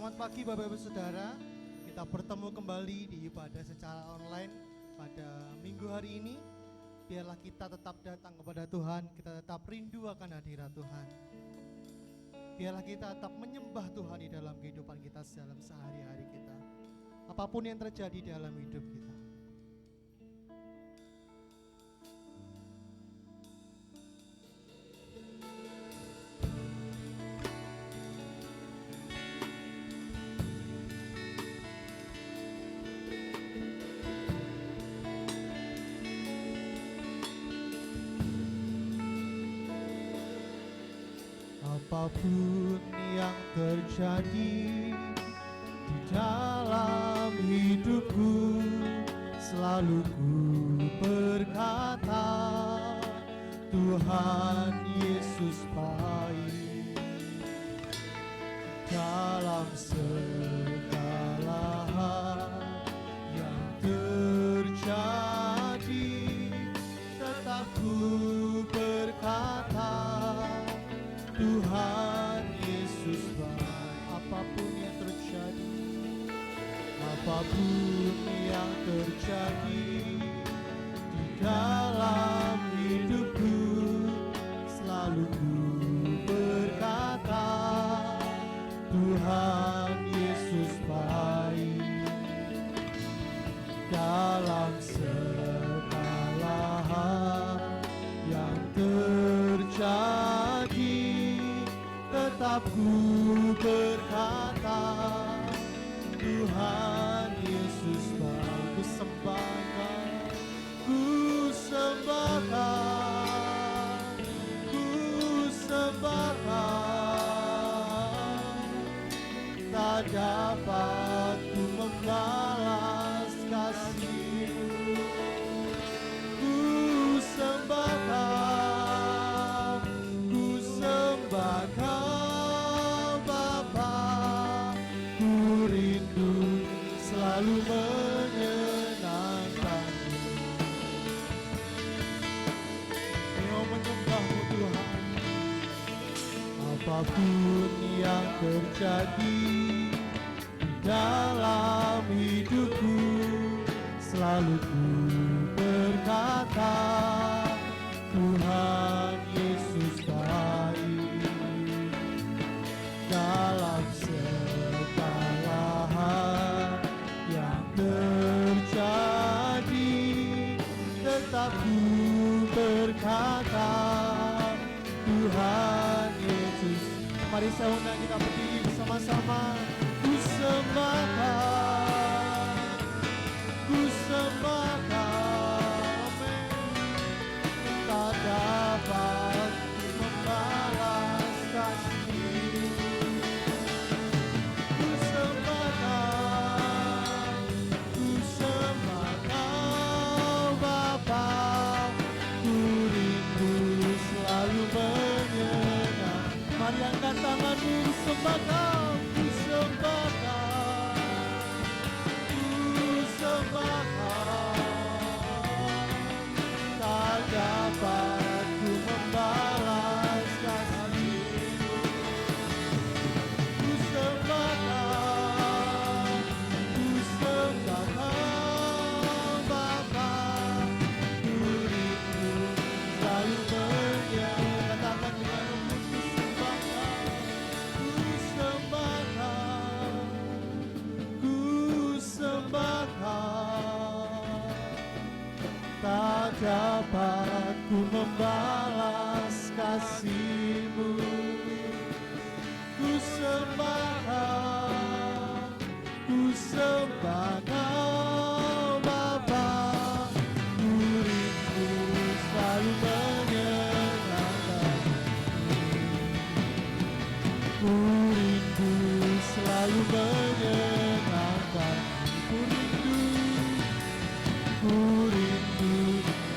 Selamat pagi Bapak Ibu Saudara. Kita bertemu kembali di ibadah secara online pada minggu hari ini. Biarlah kita tetap datang kepada Tuhan, kita tetap rindu akan hadirat Tuhan. Biarlah kita tetap menyembah Tuhan di dalam kehidupan kita dalam sehari-hari kita. Apapun yang terjadi dalam hidup kita. Apapun yang terjadi di dalam hidupku, selalu ku berkata, Tuhan Yesus baik. Dalam segala hal yang terjadi, tetap ku berkata, Tuhan Yesus baik. Apapun yang terjadi, apapun yang terjadi di dalam hidupku, selalu ku berkata, Tuhan Yesus baik. Dalam segala hal yang terjadi, tetap ku berkata, Tuhan Yesus baik. Ku sembahkan, ku sembahkan, ku sembahkan. Tak dapat ku membalas kasih-Mu. Ku sembahkan, ku sembahkan Bapa. Ku rindu selalu menyenangkan-Mu. Ayo menyembah-Mu Tuhan. Apapun yang terjadi di dalam hidupku, selalu ku berkata, Tuhan Yesus baik. Dalam segala hal yang terjadi, tetap ku berkata, Tuhan Yesus. Mari saya undang kita berdiri bersama-sama. Ku sembahkan, ku sembahkan, tak dapat membalas kasih-Mu. Ku sembahkan, ku sembahkan Bapa. Ku rindu selalu menyenangkan. Mari angkat tanganmu, sembahkan, ku sembahkan, ku sembahkan. Tak dapat ku membalas kasih-Mu. Ku sembahkan, ku sembahkan Bapa. Ku rindu selalu menyenangkan. Katakan dengan lembut, ku sembahkan, ku sembahkan, ku sembahkan. Tak dapat ku membalas kasih-Mu. Ku sembahkan, ku sembahkan Bapa. Ku rindu selalu menyenangkan. Ku rindu selalu menyenangkan. Ku rindu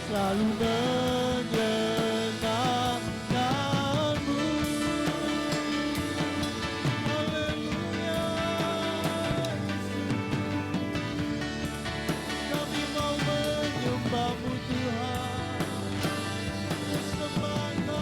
selalu menyenangkan-Mu. Haleluya. Kami mau menyembah-Mu Tuhan. Sembahkan.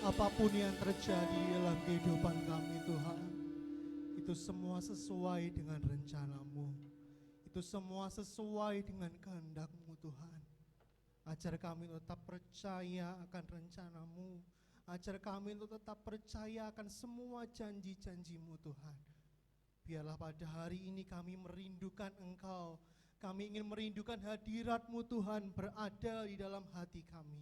apapun yang terjadi dalam kehidupan kami Tuhan, itu semua sesuai dengan rencana-Mu. Itu semua sesuai dengan kehendak-Mu Tuhan. Ajar kami tetap percaya akan rencana-Mu. Ajar kami untuk tetap percaya akan semua janji-janji-Mu Tuhan. Biarlah pada hari ini kami merindukan Engkau. Kami ingin merindukan hadirat-Mu Tuhan berada di dalam hati kami.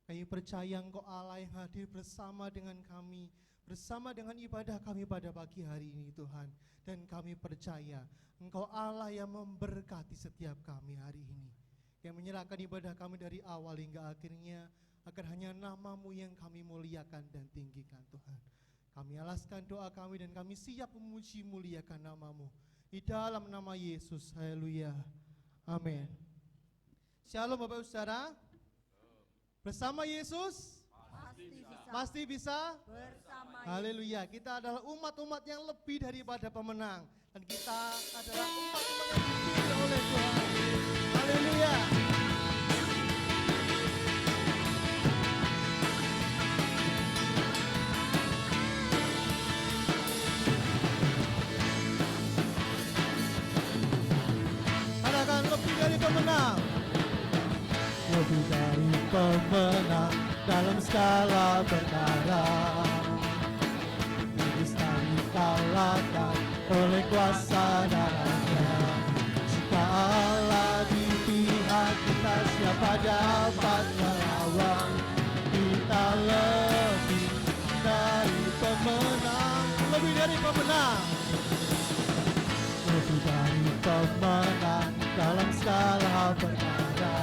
Kami percaya Engkau Allah yang hadir bersama dengan kami, bersama dengan ibadah kami pada pagi hari ini Tuhan. Dan kami percaya Engkau Allah yang memberkati setiap kami hari ini, yang menyerahkan ibadah kami dari awal hingga akhirnya, agar hanya nama-Mu yang kami muliakan dan tinggikan Tuhan. Kami alaskan doa kami dan kami siap memuji muliakan nama-Mu. Di dalam nama Yesus, haleluya, amin. Shalom Bapak Saudara. Bersama Yesus pasti bisa bersama haleluya. Kita adalah umat-umat yang lebih daripada pemenang, dan kita adalah umat-umat yang dipilih oleh Tuhan. Haleluya. Katakan lebih dari pemenang. Lebih dari pemenang dalam segala perkara. Bisa dikalahkan oleh kuasa darah-Nya. Jika Allah di pihak kita, siapa dapat melawan? Kita lebih dari pemenang. Lebih dari pemenang. Lebih dari pemenang dalam segala perkara.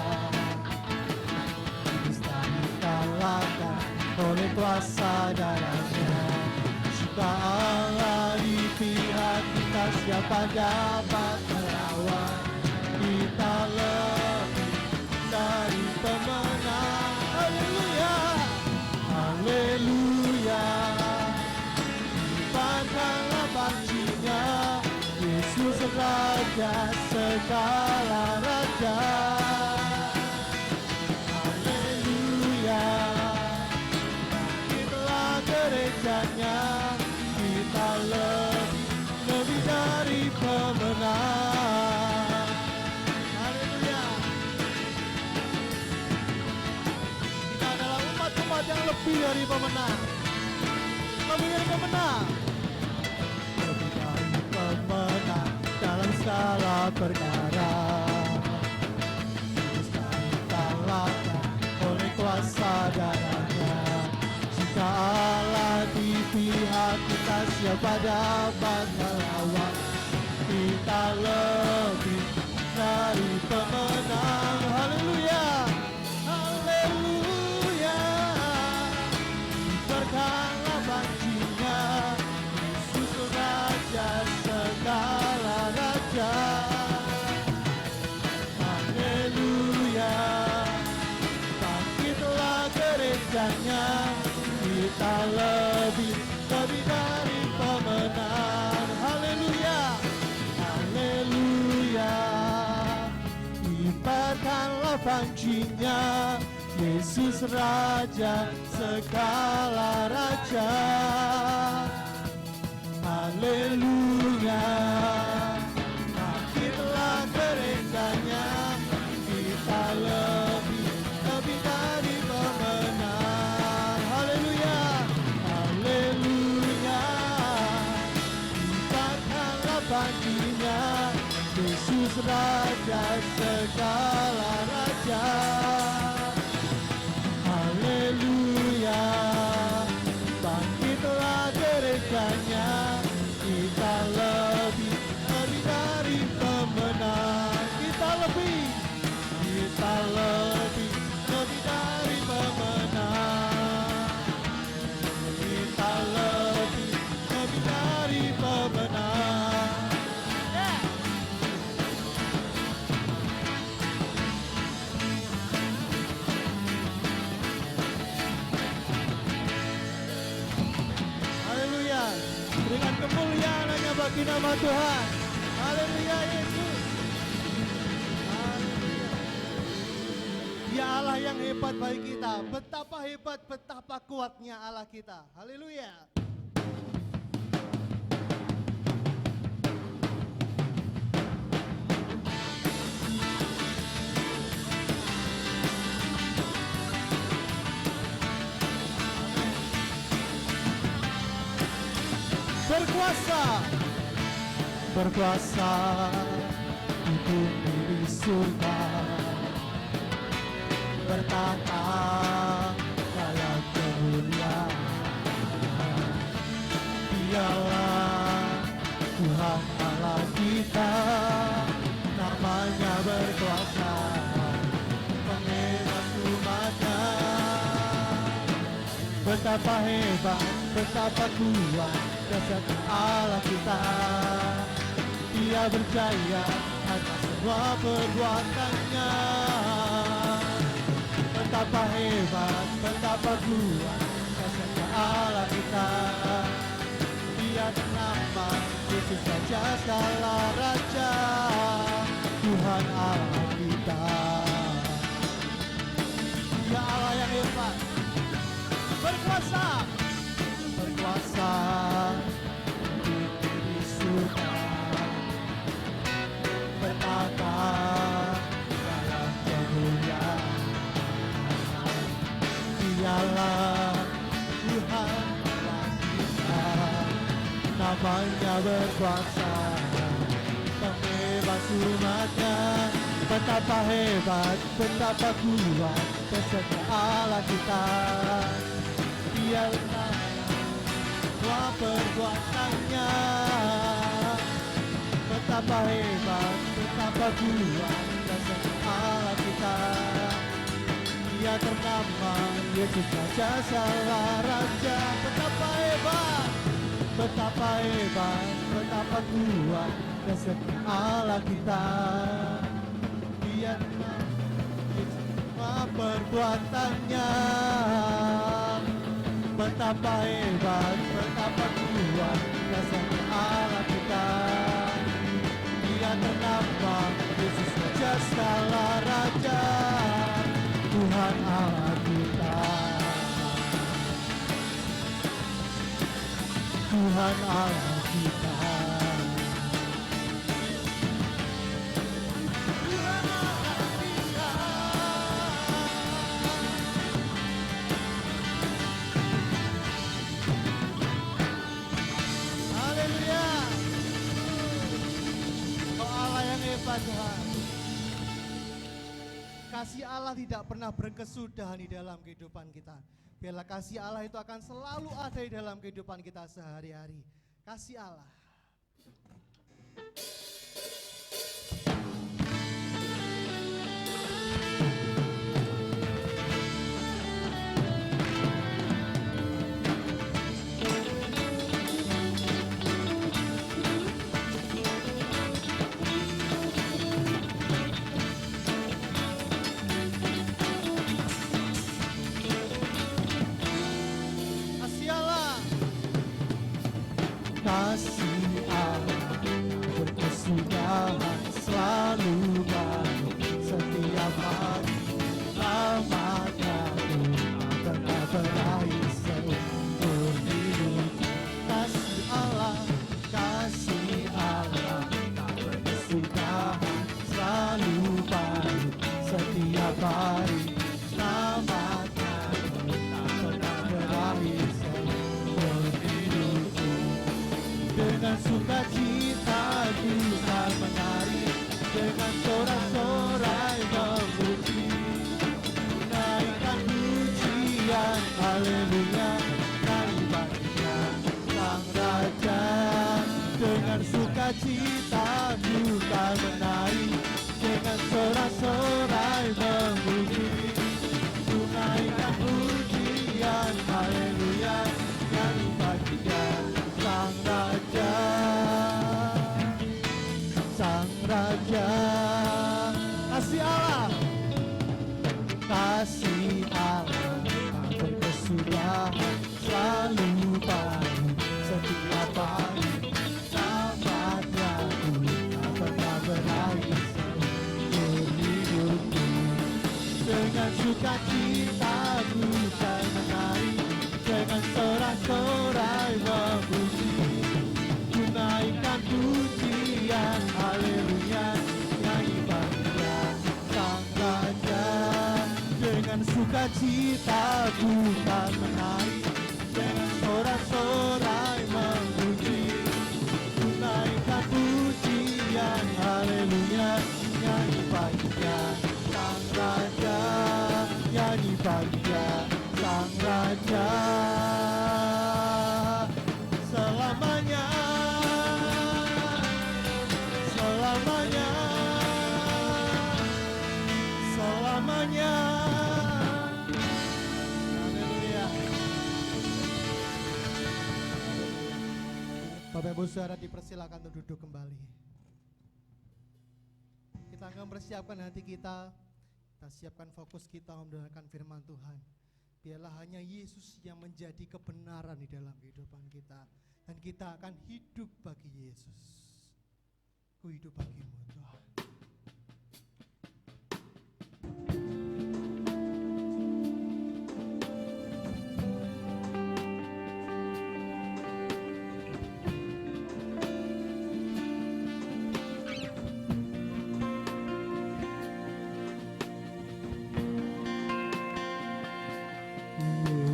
Bisa dikalahkan oleh kuasa darah-Nya. Jika Allah di pihak kita, siapa dapat melawan? Kita lebih dari pemenang. Haleluya, haleluya. Libatkanlah bangsinya, Yesus Raja segala raja. Haleluya. Bangkitlah gerejanya, kita lebih dari pemenang. Haleluya. Kita adalah umat-umat yang lebih dari pemenang. Lebih dari pemenang. Lebih dari pemenang dalam segala perkara. Bisa dikalahkan oleh kuasa darah-Nya. Jika Allah di pihak kita, siapa dapat melawan? Kita lebih dari pemenang. Haleluya, haleluya. Berkala bangsinya, Yesus Raja segala raja. Haleluya. Bangkitlah gerejanya, kita lebih dari pemenang. Haleluya, haleluya. Kibarkanlah bangsinya, Yesus Raja segala raja. Haleluya. Bangkitlah gerejanya, kita lebih dari pemenang. Haleluya, haleluya. Libatkanlah bangsinya, Yesus Raja segala raja. Haleluya. Bangkitlah gerejanya, kita lebih dari pemenang. Kita lebih dari pemenang. Kita lebih dari pemenang. Haleluya. Berikan kemuliaan hanya bagi nama Tuhan. Haleluya Yesus. Haleluya. Dia Allah yang hebat bagi kita. Betapa hebat, betapa kuatnya Allah kita. Haleluya. Berkuasa, berkuasa di bumi di surga, bertata dalam kemuliaan. Dialah Tuhan Allah kita, namanya berkuasa, pembebas umatnya. Betapa hebat, betapa kuat dasar Allah kita. Dia berjaya atas semua perbuatannya. Betapa hebat, betapa kuat dasar Allah kita. Dia bernama Yesus Raja segala Raja, Tuhan Allah kita. Dia Allah yang hebat, berkuasa, berkuasa di surga, bertata dalam kemuliaan. Dialah Tuhan Allah kita, namanya berkuasa, pembebas umatnya. Betapa hebat, betapa kuat kesetia Allah kita. Dia semua perbuatannya. Betapa hebat, betapa kuat kesetia Allah kita. Dia ternama Yesus Raja segala Raja. Betapa hebat, betapa hebat, betapa kuat kesetia Allah kita. Dia semua perbuatannya. Betapa hebat, betapa kuat kesetia Allah kita. Dia ternama Yesus Raja segala Raja, Tuhan Allah kita. Tuhan Allah kita. Tuhan, kasih Allah tidak pernah berkesudahan di dalam kehidupan kita. Biarlah kasih Allah itu akan selalu ada di dalam kehidupan kita sehari-hari. Kasih Allah. Kasih Allah berkesudahan selalu baru setiap hari. Rahmat-Nya pernah berakhir seumur hidup. Kasih Allah berkesudahan selalu baru setiap hari. Rahmat-Nya pernah berakhir seumur hidup. Dengan sukacita kita menari, dengan sorak-sorai memuji, naikkan pujian, haleluya, nari baginya Sang Raja. Dengan sukacita kita menari, dengan sorak-sorai memuji, naikkan pujian, haleluya, nari baginya Sang Raja, Sang Raja. Kasih Allah, kasih Allah berkesudahan selalu baru setiap hari. Rahmat-Nya tak pernah berakhir. dengan sukacita ku kan menari, dengan sorak-sorai memuji, ku naikkan pujian haleluya, nyanyi bangga Sang Raja. Dengan sukacita ku kan menari, dengan sorak-sorai memuji, ku naikkan pujian haleluya, nyanyi bangga Sang Raja, nyanyi bangga Sang Raja. Selamanya, selamanya, selamanya. Haleluya. Bapak Ibu Saudara dipersilakan untuk duduk kembali. Kita akan mempersiapkan hati kita siapkan fokus kita mendengarkan firman Tuhan. Biarlah hanya Yesus yang menjadi kebenaran di dalam kehidupan kita, dan kita akan hidup bagi Yesus. Ku hidup bagimu Tuhan.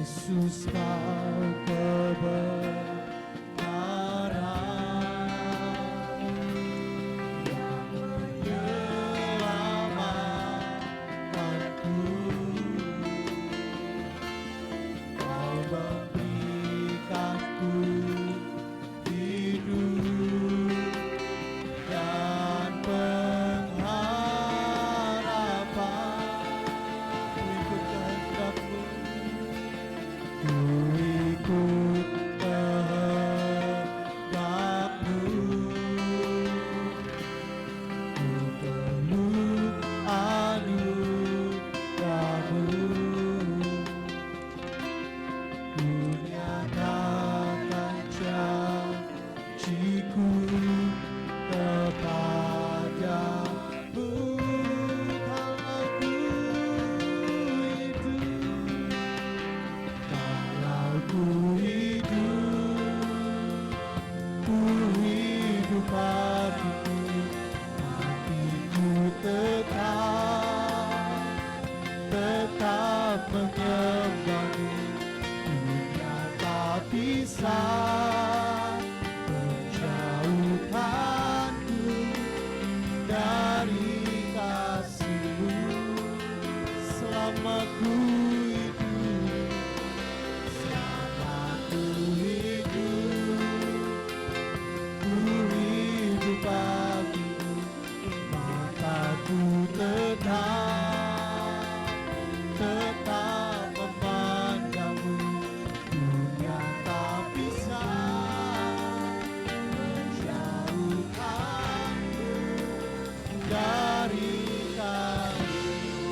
Yesus kau kebenaran yang menyelamatkanku, kau memberikanku hidup dan pengharapan. Ku ikut kehendak-Mu, ku ikut kehendak-Mu, ku peluk anugerah-Mu, ku nyatakan janji-Ku kepadamu. Kalau ku hidup, kalau ku hidup bagimu, hatiku tetap menyembah-Mu. Dunia tak bisa menjauhkanku dari kasih-Mu. Selama ku hidup, selama ku hidup bagimu, mataku tetap memandang-Mu. Dunia tak bisa menjauhkanku dari kasih-Mu.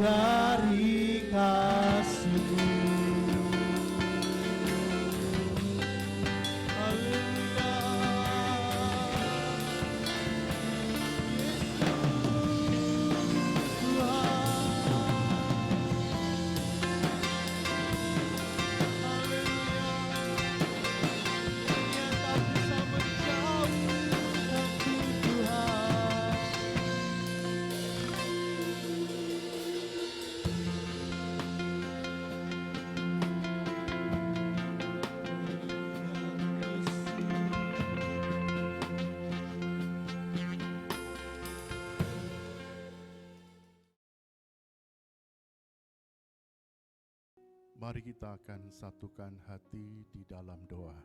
dari kasih-Mu. Haleluya. Mari kita akan satukan hati di dalam doa.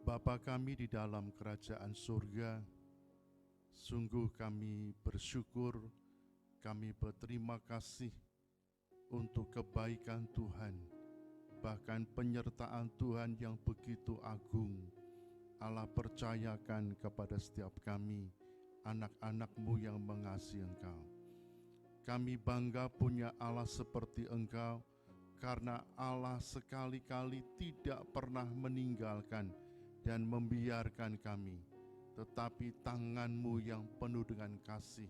Bapa kami di dalam kerajaan surga, sungguh kami bersyukur, kami berterima kasih untuk kebaikan Tuhan, bahkan penyertaan Tuhan yang begitu agung. Allah percayakan kepada setiap kami, anak-anak-Mu yang mengasihi Engkau. Kami bangga punya Allah seperti Engkau, karena Allah sekali-kali tidak pernah meninggalkan dan membiarkan kami. Tetapi tangan-Mu yang penuh dengan kasih,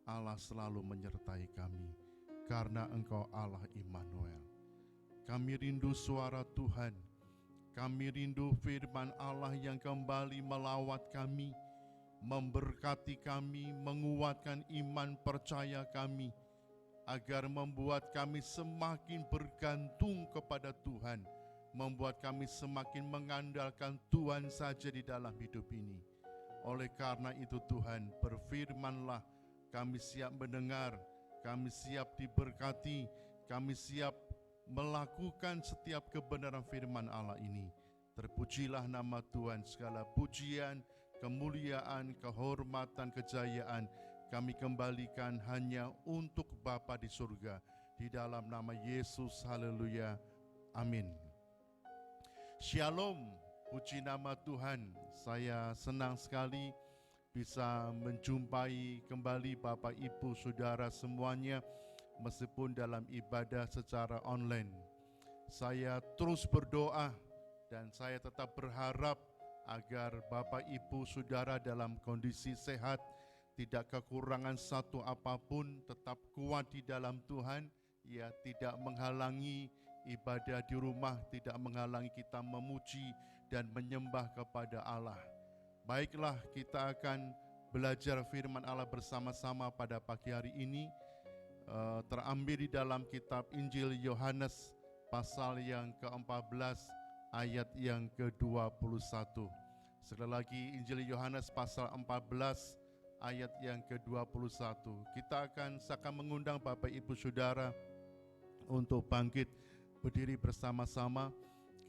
Allah selalu menyertai kami, karena Engkau Allah Immanuel. Kami rindu suara Tuhan, kami rindu firman Allah yang kembali melawat kami, memberkati kami, menguatkan iman percaya kami, agar membuat kami semakin bergantung kepada Tuhan, membuat kami semakin mengandalkan Tuhan saja di dalam hidup ini. Oleh karena itu Tuhan, berfirman-Lah, kami siap mendengar, kami siap diberkati, kami siap melakukan setiap kebenaran firman Allah ini. Terpujilah nama Tuhan, segala pujian, kemuliaan, kehormatan, kejayaan kami kembalikan hanya untuk Bapa di surga. Di dalam nama Yesus, haleluya, amin. Shalom, puji nama Tuhan. Saya senang sekali bisa menjumpai kembali Bapak Ibu Saudara semuanya, meskipun dalam ibadah secara online. Saya terus berdoa dan saya tetap berharap agar Bapak Ibu Saudara dalam kondisi sehat, tidak kekurangan satu apapun, tetap kuat di dalam Tuhan, ya, tidak menghalangi ibadah di rumah, tidak menghalangi kita memuji dan menyembah kepada Allah. Baiklah, kita akan belajar firman Allah bersama-sama pada pagi hari ini, terambil di dalam kitab Injil Yohanes pasal yang ke-14 ayat yang ke-21. Sekali lagi, Injil Yohanes pasal 14 ayat yang ke-21. Saya akan mengundang Bapak Ibu Saudara untuk bangkit berdiri bersama-sama.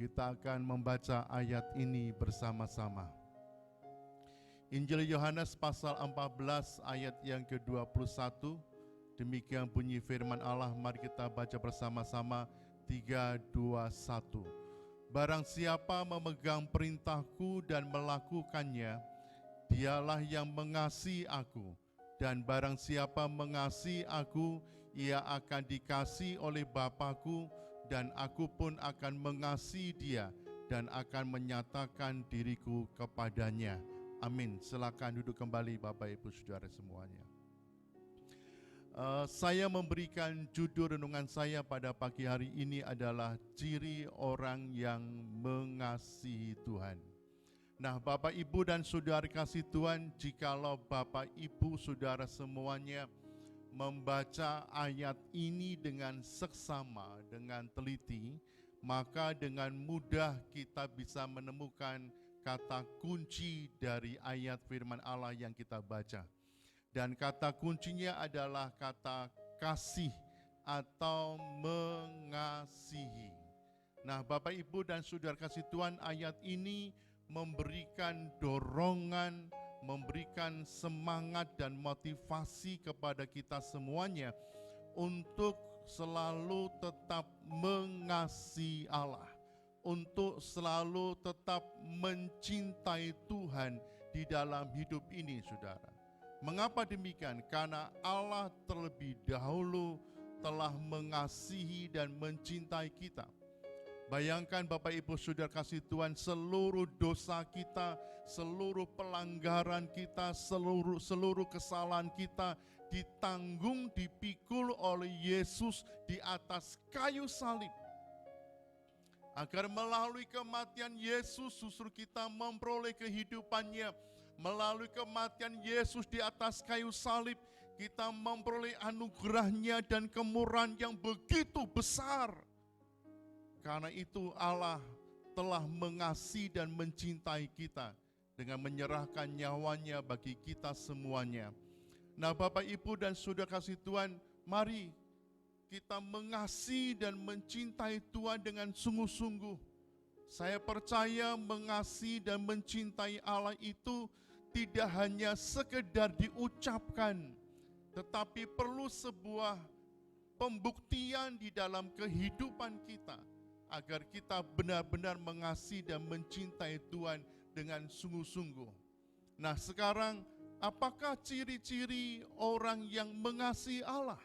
Kita akan membaca ayat ini bersama-sama. Injil Yohanes pasal 14 ayat yang ke-21. Demikian bunyi firman Allah, mari kita baca bersama-sama. 3, 2, 1. Barang siapa memegang perintahku dan melakukannya, dialah yang mengasihi aku, dan barang siapa mengasihi aku, ia akan dikasihi oleh Bapa-Ku, dan aku pun akan mengasihi dia, dan akan menyatakan diriku kepadanya. Amin. Silakan duduk kembali Bapak Ibu Saudara semuanya. Saya memberikan judul renungan saya pada pagi hari ini adalah ciri orang yang mengasihi Tuhan. Nah, Bapak Ibu dan Saudara kasih Tuhan, jikalau Bapak Ibu Saudara semuanya membaca ayat ini dengan seksama, dengan teliti, maka dengan mudah kita bisa menemukan kata kunci dari ayat firman Allah yang kita baca. Dan kata kuncinya adalah kata kasih atau mengasihi. Nah, Bapak Ibu dan Saudara kasih Tuhan, ayat ini memberikan dorongan, memberikan semangat dan motivasi kepada kita semuanya untuk selalu tetap mengasihi Allah, untuk selalu tetap mencintai Tuhan di dalam hidup ini, saudara. Mengapa demikian? Karena Allah terlebih dahulu telah mengasihi dan mencintai kita. Bayangkan Bapak Ibu Saudara kasih Tuhan, seluruh dosa kita, seluruh pelanggaran kita, seluruh kesalahan kita ditanggung, dipikul oleh Yesus di atas kayu salib. Agar melalui kematian Yesus justru kita memperoleh kehidupannya. Melalui kematian Yesus di atas kayu salib, kita memperoleh anugerahnya dan kemurahan yang begitu besar. Karena itu Allah telah mengasihi dan mencintai kita dengan menyerahkan nyawanya bagi kita semuanya. Nah Bapak Ibu dan Saudara kasih Tuhan, mari kita mengasihi dan mencintai Tuhan dengan sungguh-sungguh. Saya percaya mengasihi dan mencintai Allah itu tidak hanya sekedar diucapkan, tetapi perlu sebuah pembuktian di dalam kehidupan kita, agar kita benar-benar mengasihi dan mencintai Tuhan dengan sungguh-sungguh. Nah sekarang, apakah ciri-ciri orang yang mengasihi Allah?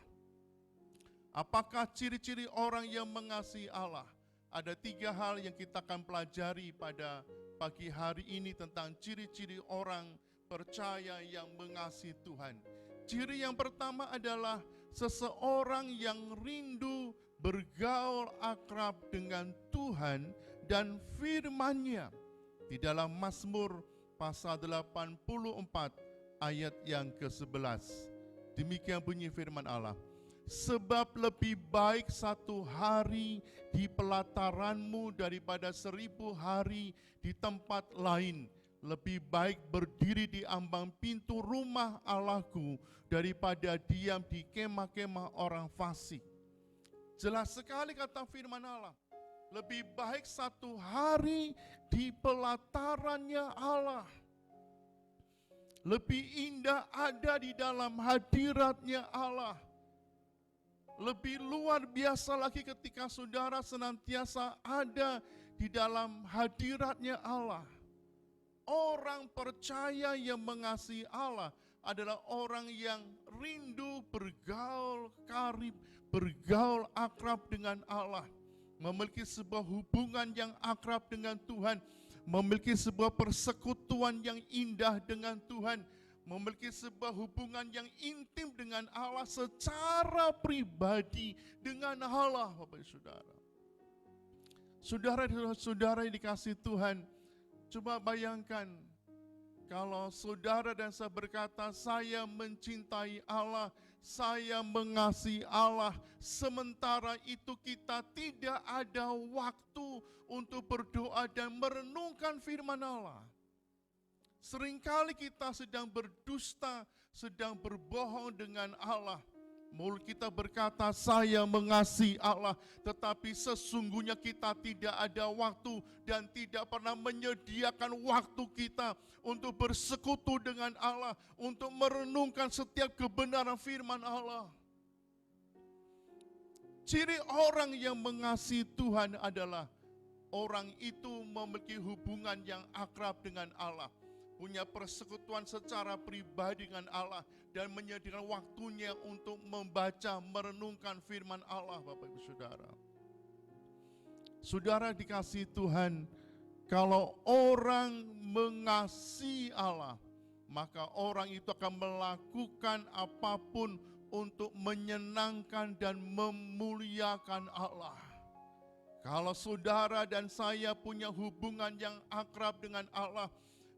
Apakah ciri-ciri orang yang mengasihi Allah? Ada 3 hal yang kita akan pelajari pada pagi hari ini tentang ciri-ciri orang percaya yang mengasihi Tuhan. Ciri yang pertama adalah seseorang yang rindu bergaul akrab dengan Tuhan dan firman-Nya. Di dalam Mazmur pasal 84 ayat yang ke-11. Demikian bunyi firman Allah. Sebab lebih baik 1 hari di pelataranmu daripada 1000 hari di tempat lain. Lebih baik berdiri di ambang pintu rumah Allahku daripada diam di kemah-kemah orang fasik. Jelas sekali kata firman Allah. Lebih baik 1 hari di pelatarannya Allah. Lebih indah ada di dalam hadiratnya Allah. Lebih luar biasa lagi ketika saudara senantiasa ada di dalam hadiratnya Allah. Orang percaya yang mengasihi Allah adalah orang yang rindu bergaul karib, bergaul akrab dengan Allah. Memiliki sebuah hubungan yang akrab dengan Tuhan. Memiliki sebuah persekutuan yang indah dengan Tuhan. Memiliki sebuah hubungan yang intim dengan Allah secara pribadi dengan Allah, Bapak Saudara. Saudara yang dikasihi Tuhan, coba bayangkan kalau saudara dan saya berkata, saya mencintai Allah, saya mengasihi Allah, sementara itu kita tidak ada waktu untuk berdoa dan merenungkan firman Allah. Seringkali kita sedang berdusta, sedang berbohong dengan Allah. Mulut kita berkata, saya mengasihi Allah, tetapi sesungguhnya kita tidak ada waktu dan tidak pernah menyediakan waktu kita untuk bersekutu dengan Allah, untuk merenungkan setiap kebenaran firman Allah. Ciri orang yang mengasihi Tuhan adalah orang itu memiliki hubungan yang akrab dengan Allah, punya persekutuan secara pribadi dengan Allah, dan menyediakan waktunya untuk membaca, merenungkan firman Allah, Bapak Ibu Saudara. Saudara dikasihi Tuhan, kalau orang mengasihi Allah, maka orang itu akan melakukan apapun untuk menyenangkan dan memuliakan Allah. Kalau saudara dan saya punya hubungan yang akrab dengan Allah,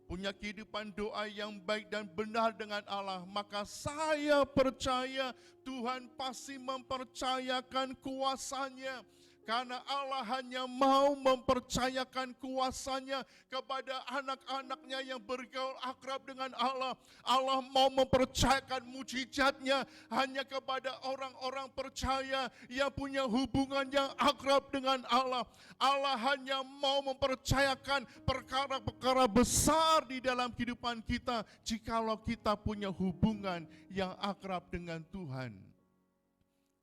punya kehidupan doa yang baik dan benar dengan Allah, maka saya percaya Tuhan pasti mempercayakan kuasa-Nya. Karena Allah hanya mau mempercayakan kuasa-Nya kepada anak-anak-Nya yang bergaul akrab dengan Allah. Allah mau mempercayakan mujizat-Nya hanya kepada orang-orang percaya yang punya hubungan yang akrab dengan Allah. Allah hanya mau mempercayakan perkara-perkara besar di dalam kehidupan kita jikalau kita punya hubungan yang akrab dengan Tuhan.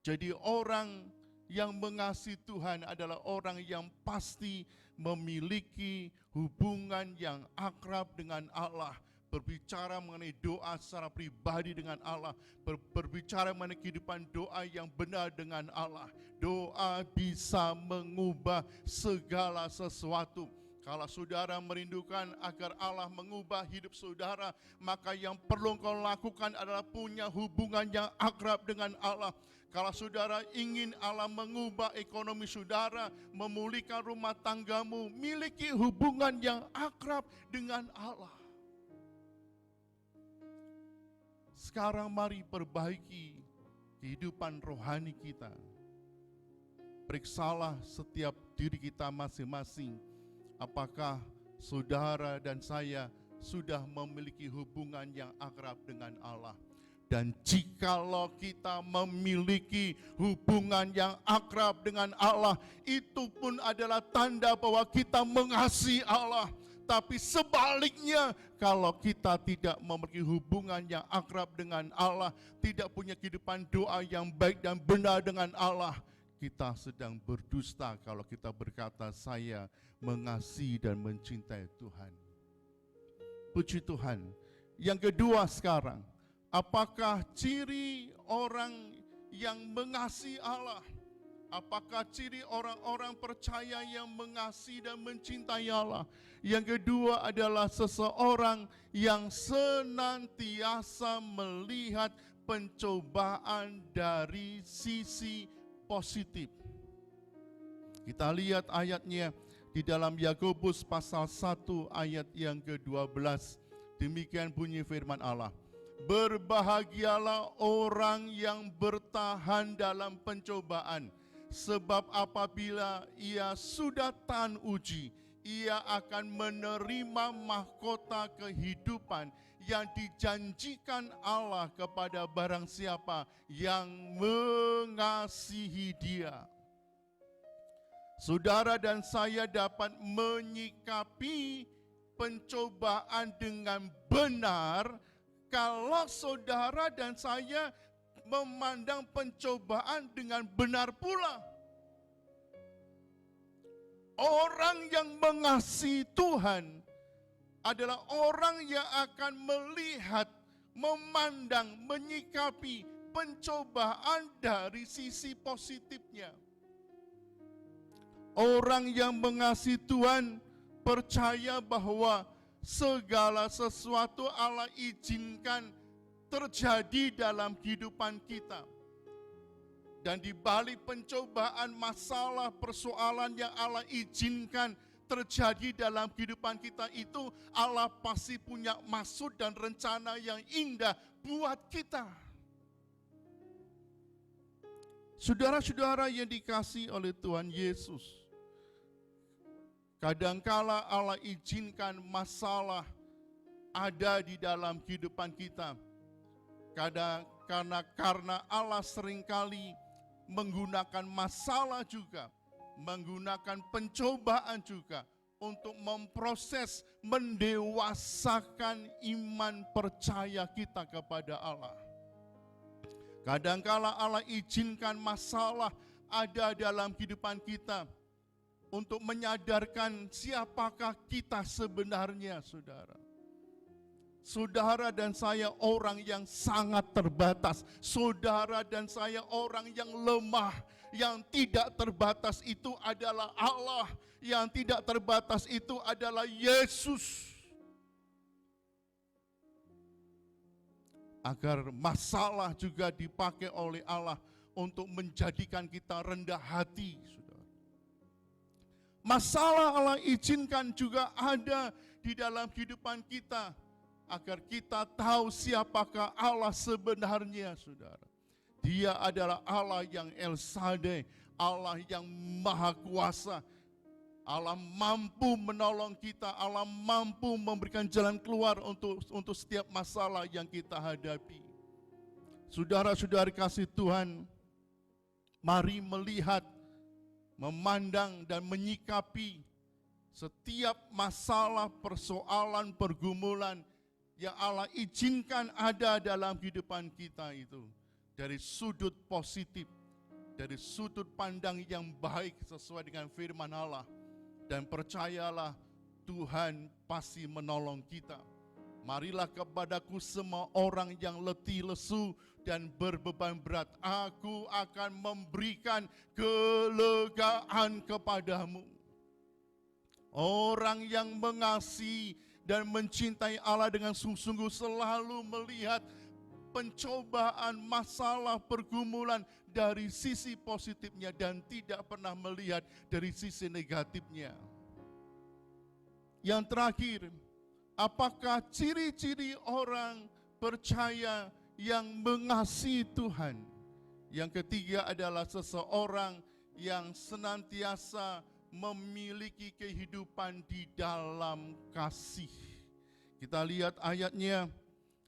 Jadi orang yang mengasihi Tuhan adalah orang yang pasti memiliki hubungan yang akrab dengan Allah, berbicara mengenai doa secara pribadi dengan Allah, berbicara mengenai kehidupan doa yang benar dengan Allah. Doa bisa mengubah segala sesuatu. Kalau saudara merindukan agar Allah mengubah hidup saudara, maka yang perlu kau lakukan adalah punya hubungan yang akrab dengan Allah. Kalau saudara ingin Allah mengubah ekonomi saudara, memulihkan rumah tanggamu, miliki hubungan yang akrab dengan Allah. Sekarang mari perbaiki kehidupan rohani kita. Periksalah setiap diri kita masing-masing. Apakah saudara dan saya sudah memiliki hubungan yang akrab dengan Allah? Dan jikalau kita memiliki hubungan yang akrab dengan Allah, itu pun adalah tanda bahwa kita mengasihi Allah. Tapi sebaliknya, kalau kita tidak memiliki hubungan yang akrab dengan Allah, tidak punya kehidupan doa yang baik dan benar dengan Allah, kita sedang berdusta kalau kita berkata saya mengasihi dan mencintai Tuhan. Puji Tuhan. Yang kedua sekarang, apakah ciri orang yang mengasihi Allah? Apakah ciri orang-orang percaya yang mengasihi dan mencintai Allah? Yang kedua adalah seseorang yang senantiasa melihat pencobaan dari sisi positif. Kita lihat ayatnya di dalam Yakobus pasal 1 ayat yang ke-12. Demikian bunyi firman Allah. Berbahagialah orang yang bertahan dalam pencobaan, sebab apabila ia sudah tahan uji, ia akan menerima mahkota kehidupan yang dijanjikan Allah kepada barang siapa yang mengasihi Dia. Saudara dan saya dapat menyikapi pencobaan dengan benar kalau saudara dan saya memandang pencobaan dengan benar pula. Orang yang mengasihi Tuhan adalah orang yang akan melihat, memandang, menyikapi pencobaan dari sisi positifnya. Orang yang mengasihi Tuhan percaya bahwa segala sesuatu Allah izinkan terjadi dalam kehidupan kita. Dan di balik pencobaan, masalah, persoalan yang Allah izinkan terjadi dalam kehidupan kita itu, Allah pasti punya maksud dan rencana yang indah buat kita. Saudara-saudara yang dikasihi oleh Tuhan Yesus, kadangkala Allah izinkan masalah ada di dalam kehidupan kita. Karena Allah seringkali menggunakan masalah juga, menggunakan pencobaan juga untuk memproses, mendewasakan iman percaya kita kepada Allah. Kadangkala Allah izinkan masalah ada dalam kehidupan kita untuk menyadarkan siapakah kita sebenarnya, saudara. Saudara dan saya orang yang sangat terbatas. Saudara dan saya orang yang lemah. Yang tidak terbatas itu adalah Allah. Yang tidak terbatas itu adalah Yesus. Agar masalah juga dipakai oleh Allah untuk menjadikan kita rendah hati, saudara. Masalah Allah izinkan juga ada di dalam kehidupan kita agar kita tahu siapakah Allah sebenarnya, saudara. Dia adalah Allah yang El Shaddai, Allah yang Maha Kuasa. Allah mampu menolong kita, Allah mampu memberikan jalan keluar untuk setiap masalah yang kita hadapi. Saudara-saudari kasih Tuhan, mari melihat, memandang dan menyikapi setiap masalah, persoalan, pergumulan yang Allah izinkan ada dalam kehidupan kita itu dari sudut positif, dari sudut pandang yang baik sesuai dengan firman Allah. Dan percayalah Tuhan pasti menolong kita. Marilah kepadaku semua orang yang letih lesu dan berbeban berat. Aku akan memberikan kelegaan kepadamu. Orang yang mengasihi dan mencintai Allah dengan sungguh-sungguh selalu melihat pencobaan, masalah, pergumulan dari sisi positifnya dan tidak pernah melihat dari sisi negatifnya. Yang terakhir, apakah ciri-ciri orang percaya yang mengasihi Tuhan? Yang ketiga adalah seseorang yang senantiasa memiliki kehidupan di dalam kasih. Kita lihat ayatnya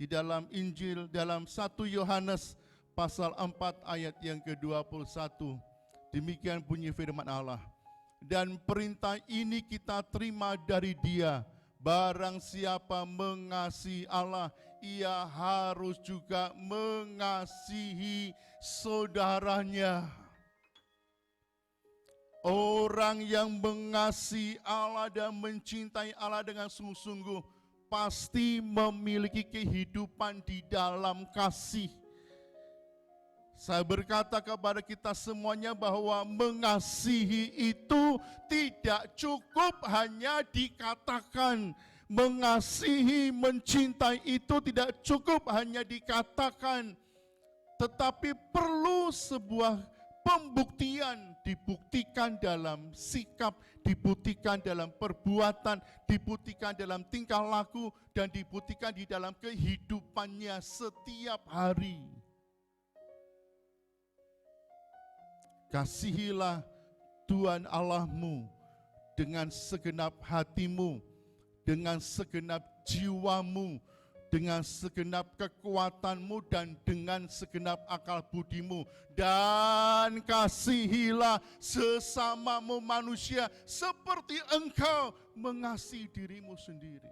di dalam Injil, dalam 1 Yohanes pasal 4 ayat yang ke-21. Demikian bunyi firman Allah. Dan perintah ini kita terima dari Dia, barang siapa mengasihi Allah, ia harus juga mengasihi saudaranya. Orang yang mengasihi Allah dan mencintai Allah dengan sungguh-sungguh pasti memiliki kehidupan di dalam kasih. Saya berkata kepada kita semuanya bahwa mengasihi itu tidak cukup hanya dikatakan. Mengasihi, mencintai itu tidak cukup hanya dikatakan. Tetapi perlu sebuah pembuktian, dibuktikan dalam sikap, dibuktikan dalam perbuatan, dibuktikan dalam tingkah laku, dan dibuktikan di dalam kehidupannya setiap hari. Kasihilah Tuhan Allahmu dengan segenap hatimu, dengan segenap jiwamu, dengan segenap kekuatanmu, dan dengan segenap akal budimu. Dan kasihilah sesamamu manusia seperti engkau mengasihi dirimu sendiri.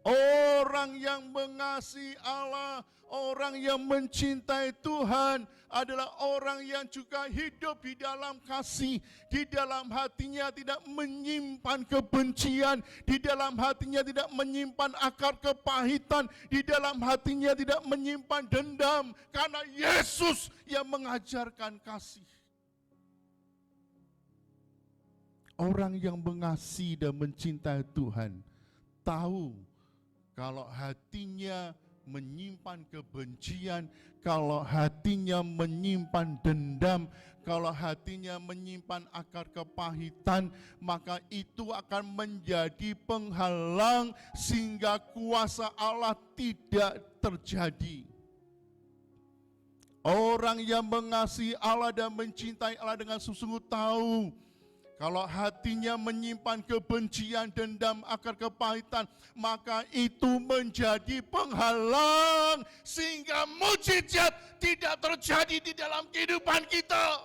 Orang yang mengasihi Allah, orang yang mencintai Tuhan adalah orang yang juga hidup di dalam kasih. Di dalam hatinya tidak menyimpan kebencian, di dalam hatinya tidak menyimpan akar kepahitan, di dalam hatinya tidak menyimpan dendam, karena Yesus yang mengajarkan kasih. Orang yang mengasihi dan mencintai Tuhan tahu kalau hatinya menyimpan kebencian, kalau hatinya menyimpan dendam, kalau hatinya menyimpan akar kepahitan, maka itu akan menjadi penghalang sehingga kuasa Allah tidak terjadi. Orang yang mengasihi Allah dan mencintai Allah dengan sungguh-sungguh tahu kalau hatinya menyimpan kebencian, dendam, akar kepahitan, maka itu menjadi penghalang sehingga mujizat tidak terjadi di dalam kehidupan kita.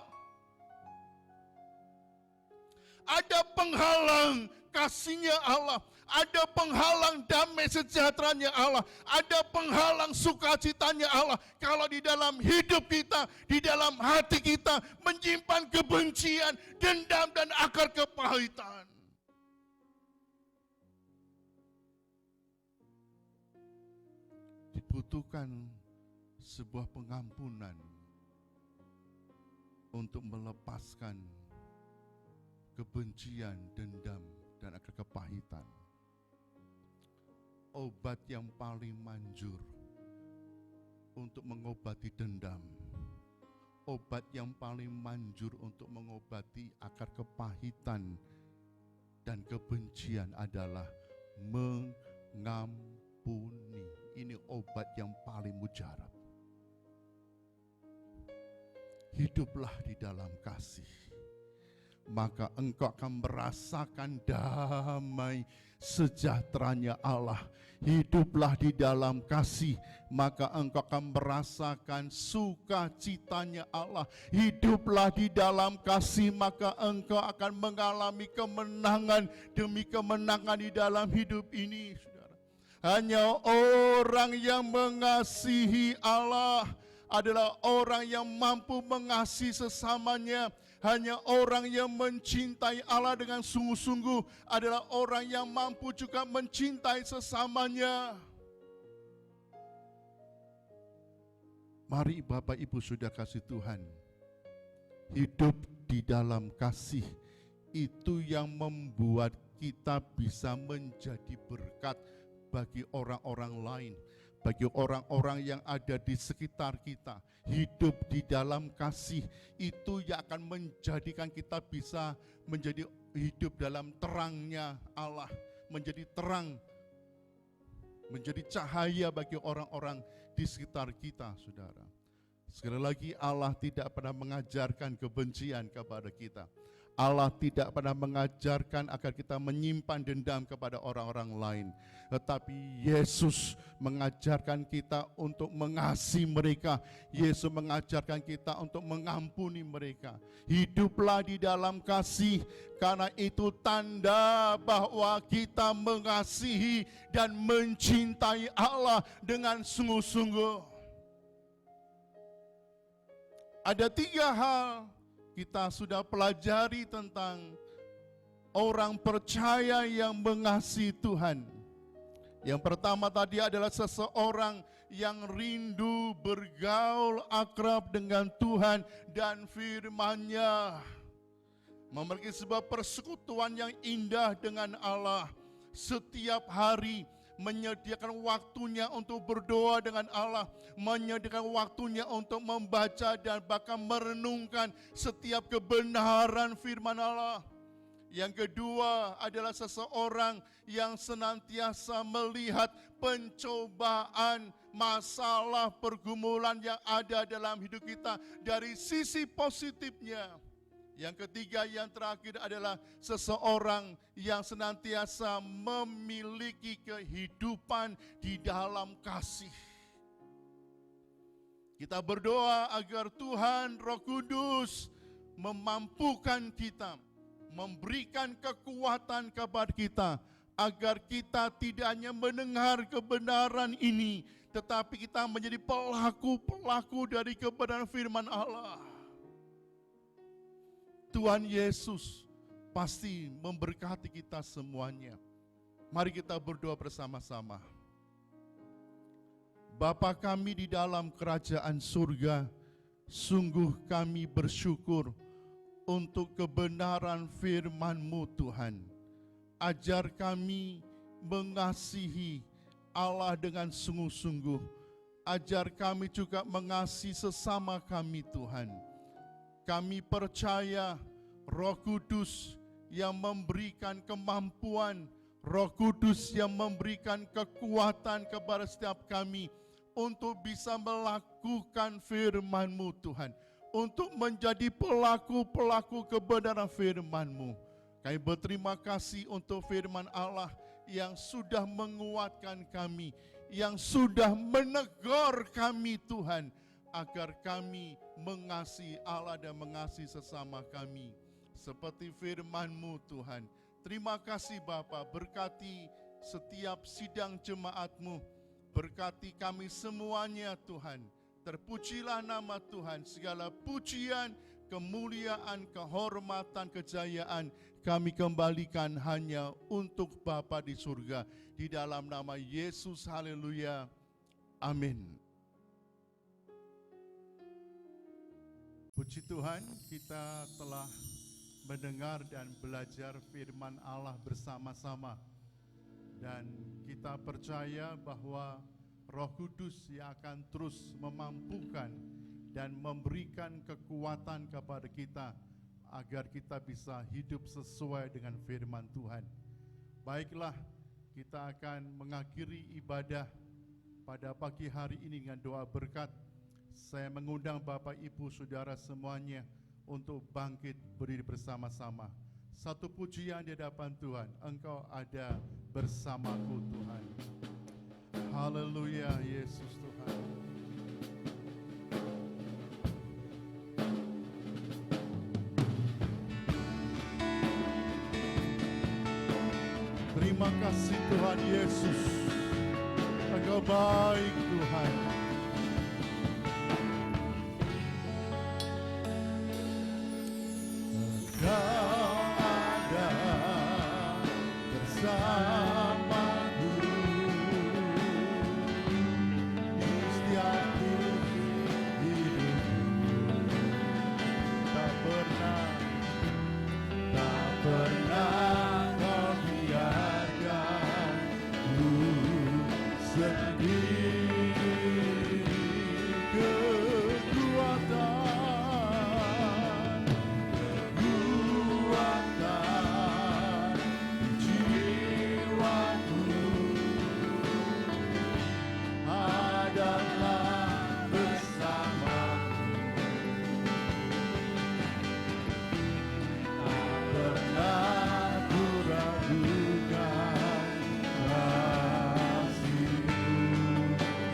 Ada penghalang kasihnya Allah, ada penghalang damai sejahteranya Allah, ada penghalang sukacitanya Allah. Kalau di dalam hidup kita, di dalam hati kita menyimpan kebencian, dendam, dan akar kepahitan. Dibutuhkan sebuah pengampunan untuk melepaskan kebencian, dendam, dan akar kepahitan. Obat yang paling manjur untuk mengobati dendam, obat yang paling manjur untuk mengobati akar kepahitan dan kebencian adalah mengampuni. Ini obat yang paling mujarab. Hiduplah di dalam kasih, maka engkau akan merasakan damai sejahteranya Allah. Hiduplah di dalam kasih, maka engkau akan merasakan sukacitanya Allah. Hiduplah di dalam kasih, maka engkau akan mengalami kemenangan demi kemenangan di dalam hidup ini, saudara. Hanya orang yang mengasihi Allah adalah orang yang mampu mengasihi sesamanya. Hanya orang yang mencintai Allah dengan sungguh-sungguh adalah orang yang mampu juga mencintai sesamanya. Mari Bapak Ibu Saudara kasih Tuhan, hidup di dalam kasih itu yang membuat kita bisa menjadi berkat bagi orang-orang lain, bagi orang-orang yang ada di sekitar kita. Hidup di dalam kasih itu yang akan menjadikan kita bisa menjadi hidup dalam terangnya Allah, menjadi terang, menjadi cahaya bagi orang-orang di sekitar kita, saudara. Sekali lagi, Allah tidak pernah mengajarkan kebencian kepada kita. Allah tidak pernah mengajarkan agar kita menyimpan dendam kepada orang-orang lain. Tetapi Yesus mengajarkan kita untuk mengasihi mereka. Yesus mengajarkan kita untuk mengampuni mereka. Hiduplah di dalam kasih, karena itu tanda bahwa kita mengasihi dan mencintai Allah dengan sungguh-sungguh. Ada 3 hal kita sudah pelajari tentang orang percaya yang mengasihi Tuhan. Yang pertama tadi adalah seseorang yang rindu bergaul akrab dengan Tuhan dan firman-Nya. Memiliki sebuah persekutuan yang indah dengan Allah. Setiap hari menyediakan waktunya untuk berdoa dengan Allah, menyediakan waktunya untuk membaca dan bahkan merenungkan setiap kebenaran firman Allah. Yang kedua adalah seseorang yang senantiasa melihat pencobaan, masalah, pergumulan yang ada dalam hidup kita dari sisi positifnya. Yang ketiga, yang terakhir adalah seseorang yang senantiasa memiliki kehidupan di dalam kasih. Kita berdoa agar Tuhan Roh Kudus memampukan kita, memberikan kekuatan kepada kita, agar kita tidak hanya mendengar kebenaran ini, tetapi kita menjadi pelaku-pelaku dari kebenaran firman Allah. Tuhan Yesus pasti memberkati kita semuanya. Mari kita berdoa bersama-sama. Bapa kami di dalam kerajaan surga, sungguh kami bersyukur untuk kebenaran firman-Mu Tuhan. Ajar kami mengasihi Allah dengan sungguh-sungguh. Ajar kami juga mengasihi sesama kami Tuhan. Kami percaya Roh Kudus yang memberikan kemampuan, Roh Kudus yang memberikan kekuatan kepada setiap kami untuk bisa melakukan firman-Mu Tuhan, untuk menjadi pelaku-pelaku kebenaran firman-Mu. Kami berterima kasih untuk firman Allah yang sudah menguatkan kami, yang sudah menegur kami Tuhan, agar kami mengasihi Allah dan mengasihi sesama kami. Seperti firman-Mu Tuhan. Terima kasih Bapa, berkati setiap sidang jemaat-Mu. Berkati kami semuanya Tuhan. Terpujilah nama Tuhan, segala pujian, kemuliaan, kehormatan, kejayaan kami kembalikan hanya untuk Bapa di surga. Di dalam nama Yesus, haleluya, amin. Puji Tuhan, kita telah mendengar dan belajar firman Allah bersama-sama. Dan kita percaya bahwa Roh Kudus yang akan terus memampukan dan memberikan kekuatan kepada kita agar kita bisa hidup sesuai dengan firman Tuhan. Baiklah, kita akan mengakhiri ibadah pada pagi hari ini dengan doa berkat. Saya mengundang Bapak Ibu Saudara semuanya untuk bangkit berdiri bersama-sama. Satu pujian di hadapan Tuhan, Engkau ada bersamaku Tuhan. Haleluya, Yesus Tuhan. Terima kasih Tuhan Yesus, Engkau baik Tuhan.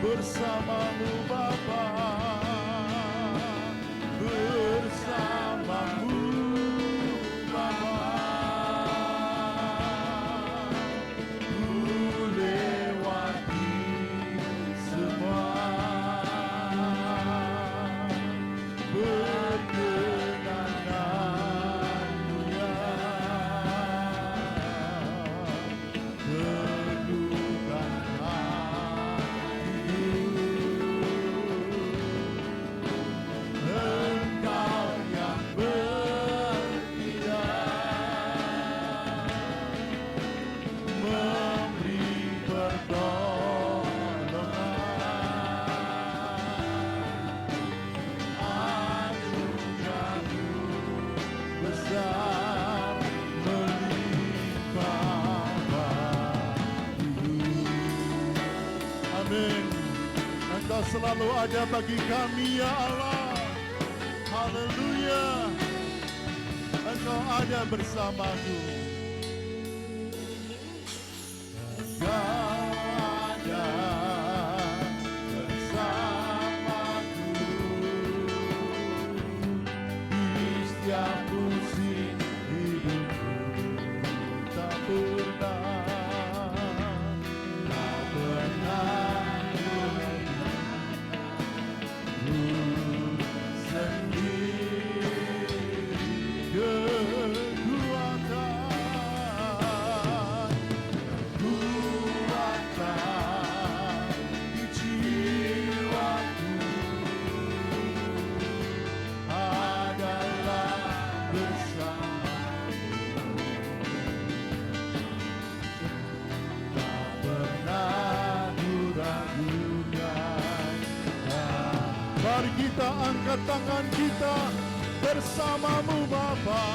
bersamamu Bapa, bersamamu Bapa, ku lewati semua, berkenananmu ya, teguhkan Engkau yang bertindak, memberi pertolongan, anugerah-Mu besar melimpah bagi. Amin. Engkau selalu ada bagi kami ya Allah. Haleluya, Engkau ada bersamaku. Engkau ada bersamaku di setiap musim hidupku, tak pernah Mari kita angkat tangan kita bersamamu Bapa,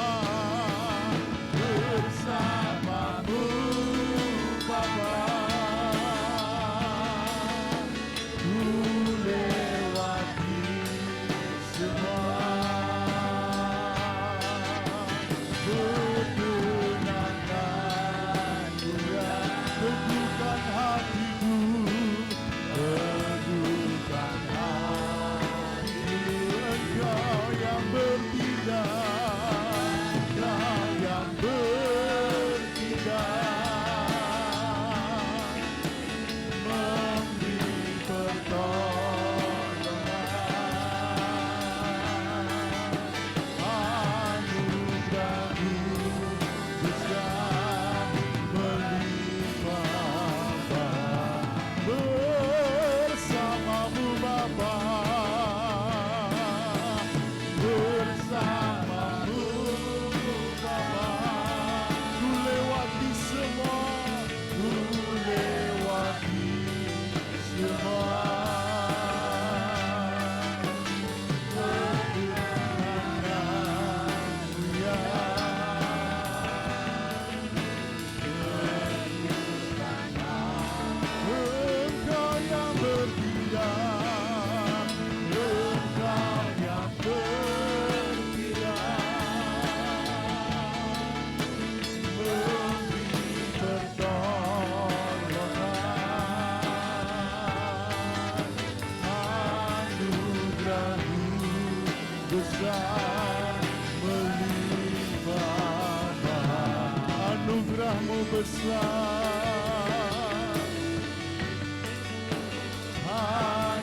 bersamamu Bapa, ku lewati semua, berkenananmu ya, teguhkan hatiku, teguhkan Engkau yang bertindak, Engkau yang bertindak, memberi pertolongan, anugerah-Mu besar melimpah bersamamu Bapa, bersamamu Bapa, ku lewati semua, ku lewati semua, perkenananmu ya, Engkau yang bertindak, Engkau yang bertindak, memberi pertolongan, anugerah-Mu besar melimpah, anugerah-Mu besar,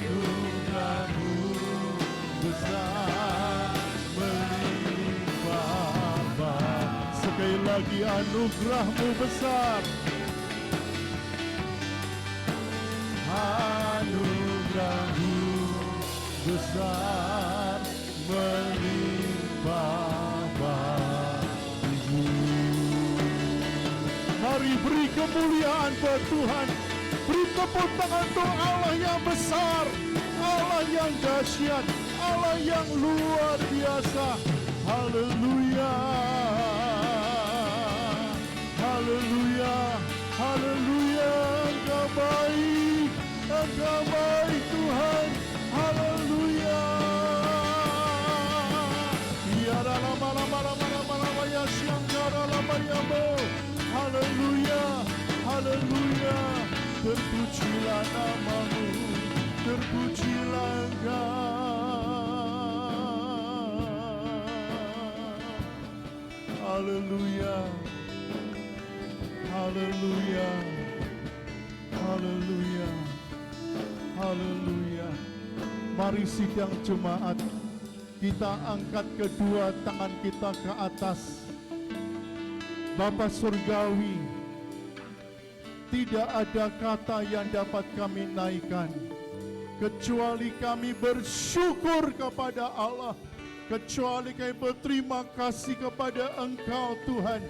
anugerah-Mu besar melimpah. Sekali lagi, anugerah-Mu besar, anugerah-Mu besar melimpah bagiku. Mari beri kemuliaan buat Tuhan, beri tepuk tangan untuk Allah yang besar, Allah yang dahsyat, Allah yang luar biasa. Haleluya, haleluya, haleluya. Engkau baik, Engkau baik Tuhan. Haleluya. Ya lama lama lama lama lama ya syangkara lama ya mo. Haleluya, haleluya. Terpujilah namamu, terpujilah Engkau. Haleluya, haleluya, haleluya, haleluya. Mari sidang jemaat, kita angkat kedua tangan kita ke atas. Bapa Surgawi, tidak ada kata yang dapat kami naikkan kecuali kami bersyukur kepada Allah, kecuali kami berterima kasih kepada Engkau Tuhan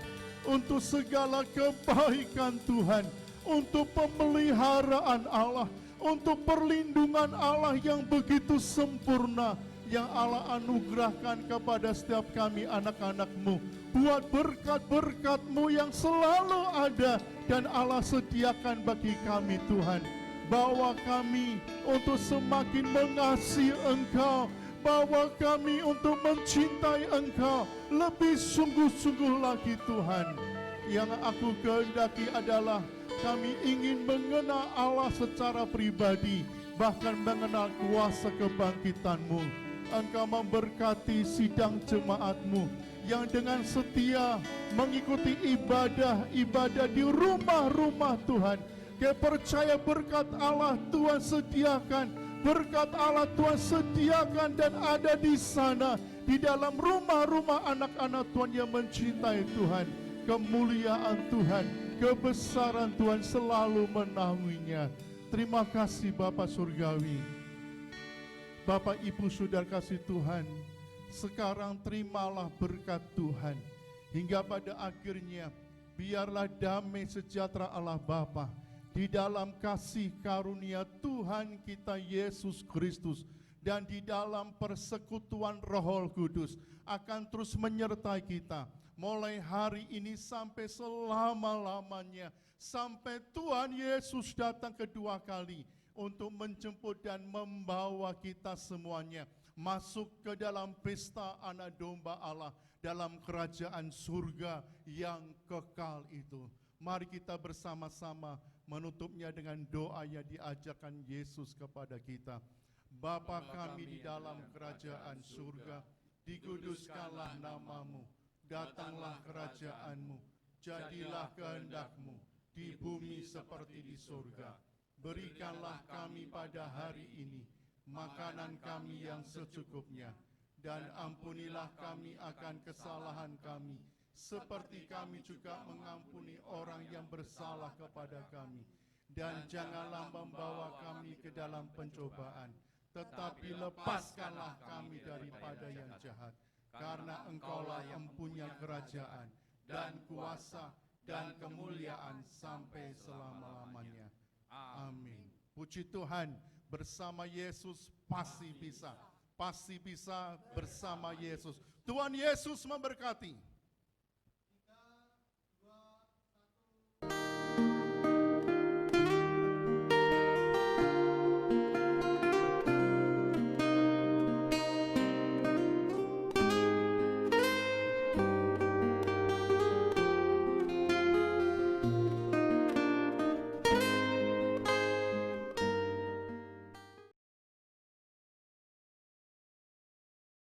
untuk segala kebaikan Tuhan, untuk pemeliharaan Allah, untuk perlindungan Allah yang begitu sempurna yang Allah anugerahkan kepada setiap kami anak-anak-Mu, buat berkat-berkat-Mu yang selalu ada dan Allah sediakan bagi kami Tuhan. Bawa kami untuk semakin mengasihi Engkau, bawa kami untuk mencintai Engkau lebih sungguh-sungguh lagi Tuhan. Yang aku kehendaki adalah kami ingin mengenal Allah secara pribadi, bahkan mengenal kuasa kebangkitan-Mu. Engkau memberkati sidang jemaat-Mu yang dengan setia mengikuti ibadah-ibadah di rumah-rumah Tuhan. Kau percaya berkat Allah Tuhan sediakan, berkat Allah Tuhan sediakan dan ada di sana, di dalam rumah-rumah anak-anak Tuhan yang mencintai Tuhan. Kemuliaan Tuhan, kebesaran Tuhan selalu menaunginya. Terima kasih Bapa Surgawi. Bapak Ibu Saudara kasih Tuhan, sekarang terimalah berkat Tuhan. Hingga pada akhirnya, biarlah damai sejahtera Allah Bapa di dalam kasih karunia Tuhan kita Yesus Kristus dan di dalam persekutuan Roh Kudus akan terus menyertai kita mulai hari ini sampai selama-lamanya, sampai Tuhan Yesus datang kedua kali untuk menjemput dan membawa kita semuanya masuk ke dalam pesta anak domba Allah, dalam kerajaan surga yang kekal itu. Mari kita bersama-sama menutupnya dengan doa yang diajarkan Yesus kepada kita. Bapa kami di dalam kerajaan surga, dikuduskanlah namamu, datanglah kerajaanmu, jadilah kehendak-Mu di bumi seperti di surga. Berikanlah kami pada hari ini makanan kami yang secukupnya, dan ampunilah kami akan kesalahan kami, seperti kami juga mengampuni orang yang bersalah kepada kami. Dan janganlah membawa kami ke dalam pencobaan, tetapi lepaskanlah kami daripada yang jahat. Karena Engkaulah yang punya kerajaan, dan kuasa, dan kemuliaan sampai selama-lamanya. Amin. Puji Tuhan, bersama Yesus pasti bisa. Pasti bisa bersama Yesus. Tuhan Yesus memberkati.